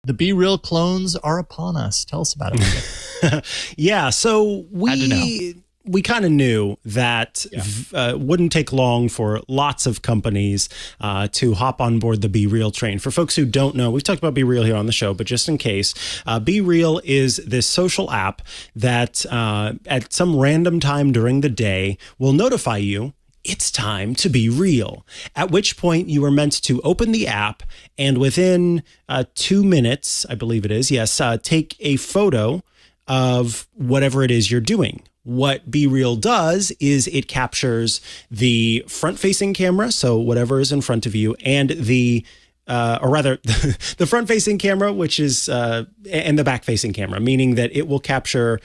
The BeReal clones are upon us. Tell us about it. Yeah, so we kind of knew that wouldn't take long for lots of companies to hop on board the BeReal train. For folks who don't know, we've talked about BeReal here on the show, but just in case, BeReal is this social app that at some random time during the day will notify you it's time to be real, at which point you are meant to open the app and within 2 minutes, I believe it is, take a photo of whatever it is you're doing. What BeReal does is it captures the front-facing camera, so whatever is in front of you, and the front-facing camera, which is and the back-facing camera, meaning that it will capture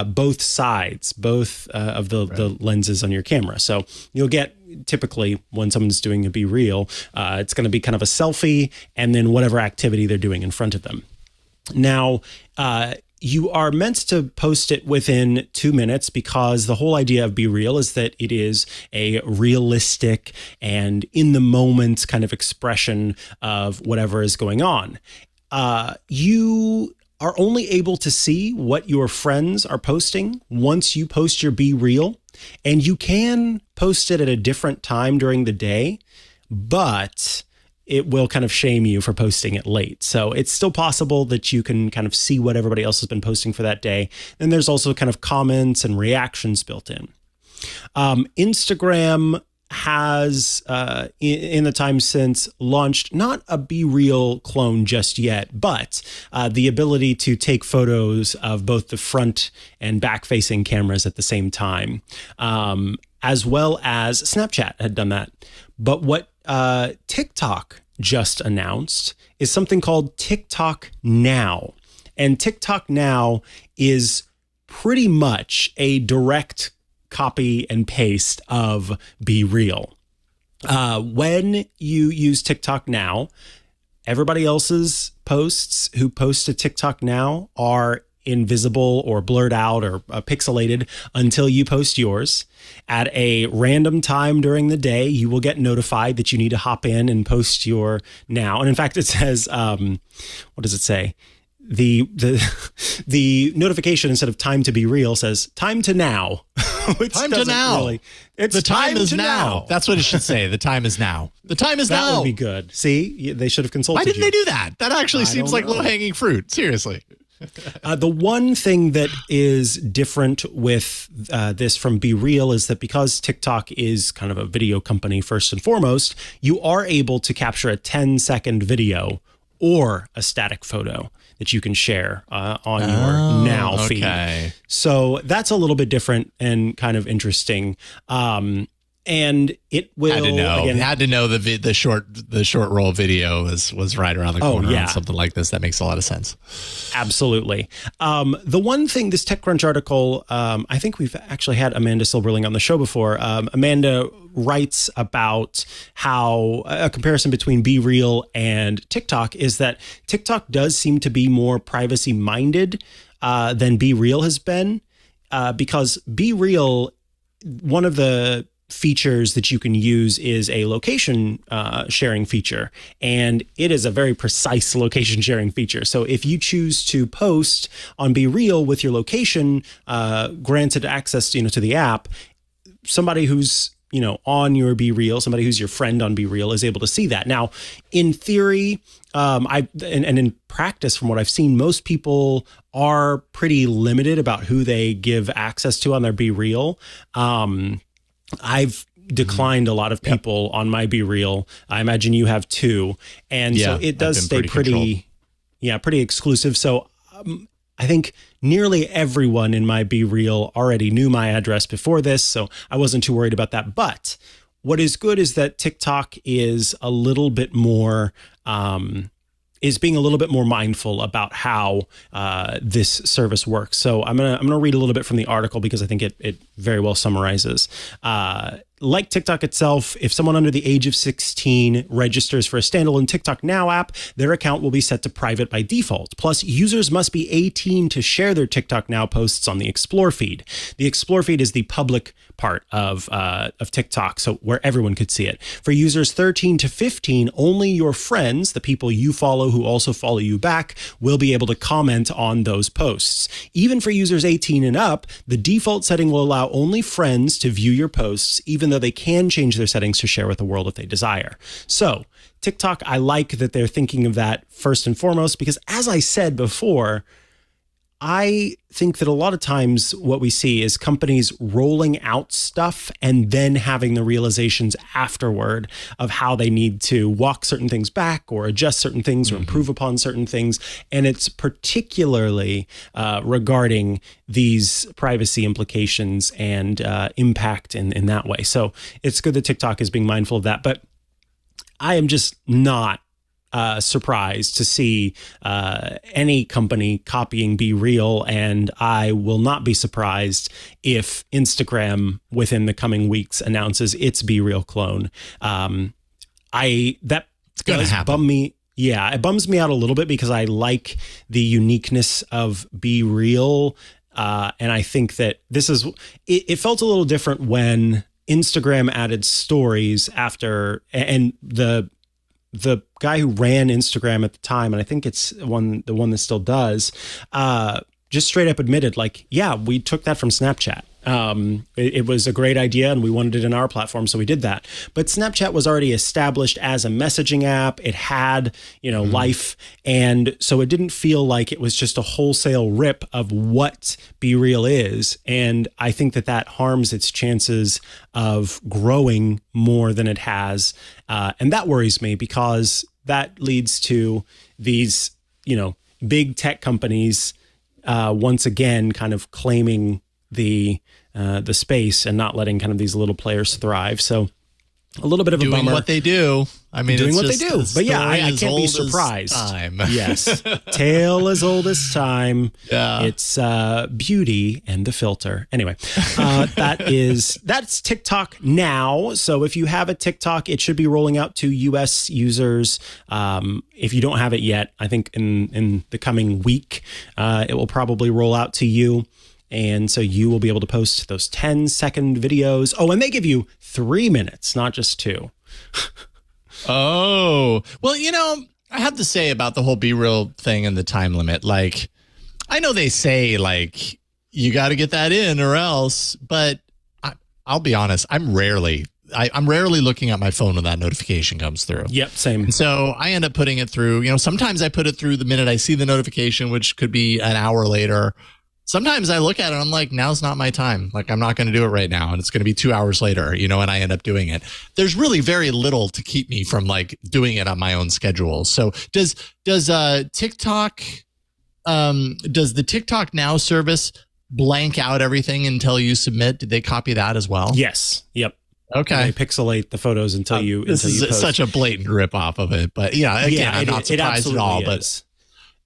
both sides, of the lenses on your camera. So you'll get typically when someone's doing a BeReal, it's going to be kind of a selfie and then whatever activity they're doing in front of them. Now, you are meant to post it within 2 minutes because the whole idea of BeReal is that it is a realistic and in the moment kind of expression of whatever is going on. You are only able to see what your friends are posting once you post your BeReal, and you can post it at a different time during the day, but it will kind of shame you for posting it late. So it's still possible that you can kind of see what everybody else has been posting for that day. And there's also kind of comments and reactions built in. Instagram has, in the time since, launched not a BeReal clone just yet, but the ability to take photos of both the front and back-facing cameras at the same time, as well as Snapchat had done that. But what TikTok just announced is something called TikTok Now. And TikTok Now is pretty much a direct copy and paste of BeReal. When you use TikTok Now, everybody else's posts who post to TikTok Now are invisible or blurred out or pixelated until you post yours. At a random time during the day, you will get notified that you need to hop in and post your now. And in fact, it says, what does it say? The notification, instead of time to be real, says time to now. Time to now. Really, it's the time is now. That's what it should say. The time is now. The time is now. That would be good. See, they should have consulted you. Why didn't they do that? That actually seems like low-hanging fruit. Seriously. The one thing that is different with this from BeReal is that because TikTok is kind of a video company first and foremost, you are able to capture a 10-second video or a static photo that you can share on your Now feed. So that's a little bit different and kind of interesting. And it will had to know the short roll video was right around the corner on something like this. That makes a lot of sense. Absolutely. The one thing, this TechCrunch article, I think we've actually had Amanda Silberling on the show before. Amanda writes about how a comparison between BeReal and TikTok is that TikTok does seem to be more privacy minded than BeReal has been, because BeReal, one of the features that you can use is a location sharing feature, and it is a very precise location sharing feature. So if you choose to post on BeReal with your location granted access to the app, somebody who's on your BeReal, somebody who's your friend on BeReal is able to see that. Now, in theory, and in practice, from what I've seen, most people are pretty limited about who they give access to on their BeReal. I've declined a lot of people on my BeReal. I imagine you have too. And so it does stay pretty exclusive. So I think nearly everyone in my BeReal already knew my address before this, so I wasn't too worried about that. But what is good is that TikTok is a little bit more, is being a little bit more mindful about how this service works. So I'm gonna read a little bit from the article because I think it very well summarizes. like TikTok itself, if someone under the age of 16 registers for a standalone TikTok Now app, their account will be set to private by default. Plus, users must be 18 to share their TikTok Now posts on the Explore feed. The Explore feed is the public part of TikTok, so where everyone could see it. For users 13 to 15, only your friends, the people you follow who also follow you back, will be able to comment on those posts. Even for users 18 and up, the default setting will allow only friends to view your posts, even though they can change their settings to share with the world if they desire. So TikTok, I like that they're thinking of that first and foremost, because as I said before, I think that a lot of times what we see is companies rolling out stuff and then having the realizations afterward of how they need to walk certain things back or adjust certain things or improve upon certain things. And it's particularly regarding these privacy implications and impact in that way. So it's good that TikTok is being mindful of that. But I am just not surprised to see any company copying BeReal, and I will not be surprised if Instagram within the coming weeks announces its BeReal clone. That does bum me. Yeah, it bums me out a little bit because I like the uniqueness of BeReal, and I think that this is. It felt a little different when Instagram added stories after, and the guy who ran Instagram at the time, and I think it's the one that still does, just straight up admitted, like, yeah, we took that from Snapchat. It was a great idea and we wanted it in our platform, so we did that. But Snapchat was already established as a messaging app. It had, life. And so it didn't feel like it was just a wholesale rip of what BeReal is. And I think that harms its chances of growing more than it has. And that worries me because that leads to these, big tech companies once again kind of claiming the space and not letting kind of these little players thrive. So a little bit of a bummer. Doing what they do. I mean, doing what they do. But yeah, I can't be surprised. Yes. Tale as old as time. Yeah. It's beauty and the filter. Anyway, that's TikTok now. So if you have a TikTok, it should be rolling out to US users. If you don't have it yet, I think in the coming week, it will probably roll out to you. And so you will be able to post those 10-second videos. Oh, and they give you 3 minutes, not just 2. Oh, well, I have to say about the whole BeReal thing and the time limit. Like, I know they say, like, you got to get that in or else. But I'll be honest, I'm rarely looking at my phone when that notification comes through. Yep, same. And so I end up putting it through. Sometimes I put it through the minute I see the notification, which could be an hour later. Sometimes I look at it and I'm like, now's not my time. Like, I'm not going to do it right now. And it's going to be 2 hours later, and I end up doing it. There's really very little to keep me from like doing it on my own schedule. So does TikTok, does the TikTok Now service blank out everything until you submit? Did they copy that as well? Yes. Yep. Okay. They pixelate the photos until you This is post. Such a blatant rip off of it. But again, I'm not surprised at all. But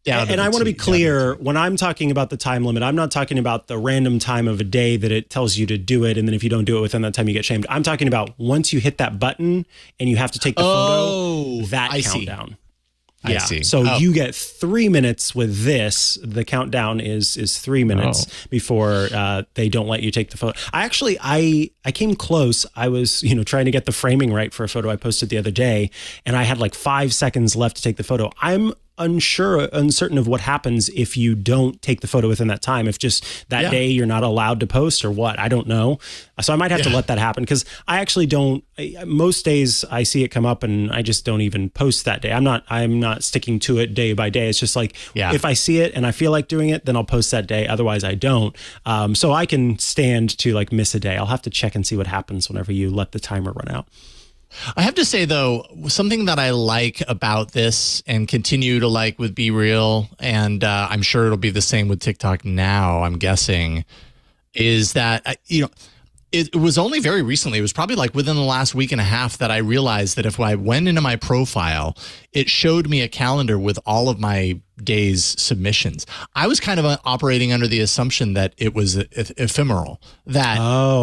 and I want to be clear, when I'm talking about the time limit, I'm not talking about the random time of a day that it tells you to do it, and then if you don't do it within that time, you get shamed. I'm talking about once you hit that button and you have to take the photo, that countdown. I see. So you get 3 minutes with this. The countdown is 3 minutes before they don't let you take the photo. I came close. I was trying to get the framing right for a photo I posted the other day, and I had like 5 seconds left to take the photo. I'm uncertain of what happens if you don't take the photo within that time. If just that day you're not allowed to post or what, I don't know. So I might have to let that happen, because I actually don't. Most days I see it come up and I just don't even post that day. I'm not sticking to it day by day. It's just like, if I see it and I feel like doing it, then I'll post that day. Otherwise I don't. So I can stand to like miss a day. I'll have to check and see what happens whenever you let the timer run out. I have to say, though, something that I like about this and continue to like with BeReal, and I'm sure it'll be the same with TikTok Now, I'm guessing, is that, it was only very recently, it was probably like within the last week and a half, that I realized that if I went into my profile, it showed me a calendar with all of my day's submissions. I was kind of operating under the assumption that it was ephemeral, that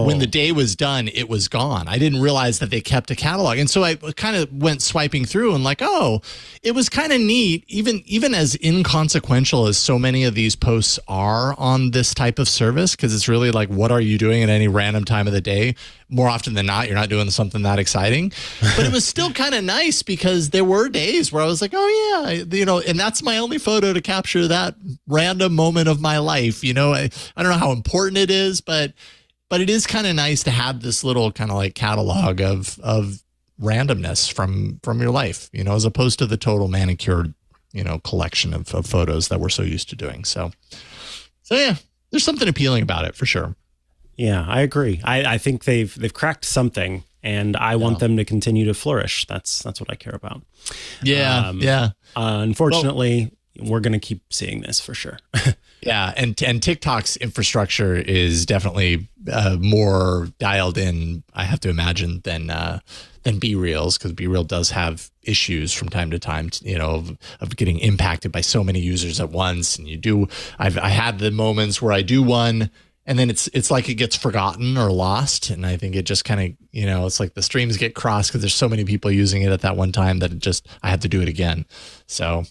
when the day was done, it was gone. I didn't realize that they kept a catalog. And so I kind of went swiping through and like, oh, it was kind of neat, even as inconsequential as so many of these posts are on this type of service, because it's really like, what are you doing at any random time of the day? More often than not, you're not doing something that exciting. But it was still kind of nice because there were days where I was like, oh yeah, and that's my only photo to capture that random moment of my life. I don't know how important it is, but it is kind of nice to have this little kind of like catalog of randomness from your life, as opposed to the total manicured, collection of photos that we're so used to doing. So yeah, there's something appealing about it for sure. Yeah, I agree. I think they've cracked something, and I want them to continue to flourish. That's what I care about. Yeah. Unfortunately, we're going to keep seeing this for sure. Yeah, and TikTok's infrastructure is definitely more dialed in, I have to imagine, than BeReal's, because BeReal does have issues from time to time, of getting impacted by so many users at once. And I had the moments where I do one, and then it's like it gets forgotten or lost. And I think it just kind of, it's like the streams get crossed because there's so many people using it at that one time that I had to do it again. So,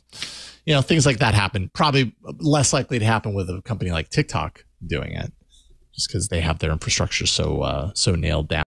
things like that happen. Probably less likely to happen with a company like TikTok doing it, just because they have their infrastructure so nailed down.